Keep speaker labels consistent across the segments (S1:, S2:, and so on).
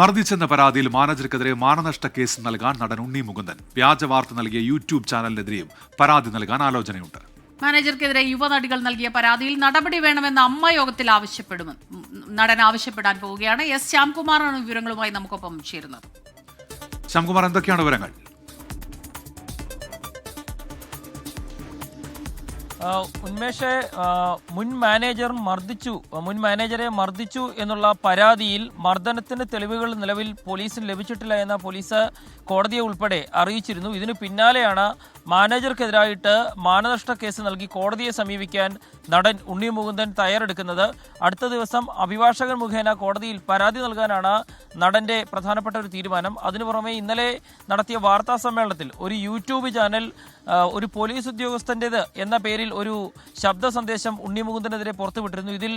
S1: മർദ്ദിച്ചെന്ന പരാതിയിൽ മാനേജർക്കെതിരെ മാനനഷ്ട കേസ് നൽകാൻ നടൻ ഉണ്ണി മുകുന്ദൻ. വ്യാജ വാർത്ത നൽകിയ യൂട്യൂബ് ചാനലിനെതിരെയും പരാതി നൽകാൻ ആലോചനയുണ്ട്.
S2: മാനേജർക്കെതിരെ യുവനടികൾ നൽകിയ പരാതിയിൽ നടപടി വേണമെന്ന് അമ്മ യോഗത്തിൽ നടൻ ആവശ്യപ്പെടാൻ പോവുകയാണ്. എസ് ശ്യാംകുമാറാണ് വിവരങ്ങളുമായി നമുക്കൊപ്പം ചേരുന്നത്.
S1: ശ്യാംകുമാർ, എന്തൊക്കെയാണ് വിവരങ്ങൾ?
S3: ഉന്മേഷ്, മുൻ മാനേജരെ മർദ്ദിച്ചു എന്നുള്ള പരാതിയിൽ മർദ്ദനത്തിന് തെളിവുകൾ നിലവിൽ പോലീസിന് ലഭിച്ചിട്ടില്ല എന്ന പോലീസ് കോടതിയെ ഉൾപ്പെടെ അറിയിച്ചിരുന്നു. ഇതിനു പിന്നാലെയാണ് മാനേജർക്കെതിരായിട്ട് മാനനഷ്ട കേസ് നൽകി കോടതിയെ സമീപിക്കാൻ നടൻ ഉണ്ണി മുകുന്ദൻ തയ്യാറെടുക്കുന്നത്. അടുത്ത ദിവസം അഭിഭാഷകൻ മുഖേന കോടതിയിൽ പരാതി നൽകാനാണ് നടന്റെ പ്രധാനപ്പെട്ട ഒരു തീരുമാനം. അതിനു പുറമെ ഇന്നലെ നടത്തിയ വാർത്താ സമ്മേളനത്തിൽ ഒരു യൂട്യൂബ് ചാനൽ ഒരു പോലീസ് ഉദ്യോഗസ്ഥൻ്റേത് എന്ന പേരിൽ ഒരു ശബ്ദ സന്ദേശം ഉണ്ണി മുകുന്ദനെതിരെ പുറത്തുവിട്ടിരുന്നു. ഇതിൽ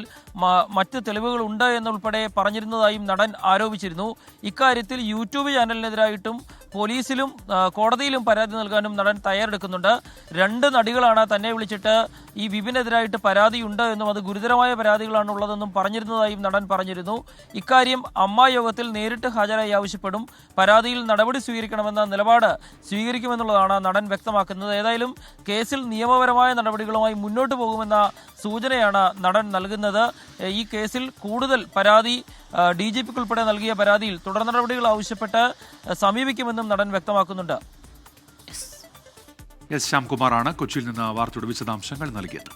S3: മറ്റ് തെളിവുകൾ ഉണ്ട് എന്നുൾപ്പെടെ പറഞ്ഞിരുന്നതായും നടൻ ആരോപിച്ചിരുന്നു. ഇക്കാര്യത്തിൽ യൂട്യൂബ് ചാനലിനെതിരായിട്ടും പോലീസിലും കോടതിയിലും പരാതി നൽകാനും നടൻ തയ്യാറെടുക്കുന്നുണ്ട്. 2 നടികളാണ് തന്നെ വിളിച്ചിട്ട് ഈ വിപിനെതിരായിട്ട് പരാതിയുണ്ട് എന്നും അത് ഗുരുതരമായ പരാതികളാണ് ഉള്ളതെന്നും പറഞ്ഞിരുന്നതായും നടൻ പറഞ്ഞിരുന്നു. ഇക്കാര്യം അമ്മ യോഗത്തിൽ നേരിട്ട് ഹാജരായി ആവശ്യപ്പെടും. പരാതിയിൽ നടപടി സ്വീകരിക്കണമെന്ന നിലപാട് സ്വീകരിക്കുമെന്നുള്ളതാണ് നടൻ വ്യക്തമാക്കുന്നത്. ഏതായാലും കേസിൽ നിയമപരമായ നടപടികളുമായി മുന്നോട്ട് പോകുമെന്ന സൂചനയാണ് നടൻ നൽകുന്നത്. ഈ കേസിൽ കൂടുതൽ പരാതി DGPക്ക് ഉൾപ്പെടെ നൽകിയ പരാതിയിൽ തുടർ നടപടികൾ ആവശ്യപ്പെട്ട് സമീപിക്കുമെന്നും നടൻ വ്യക്തമാക്കുന്നുണ്ട്.
S1: എസ് ശ്യാംകുമാറാണ് കൊച്ചിയിൽ നിന്ന് വാർത്തയുടെ വിശദാംശങ്ങൾ നൽകിയത്.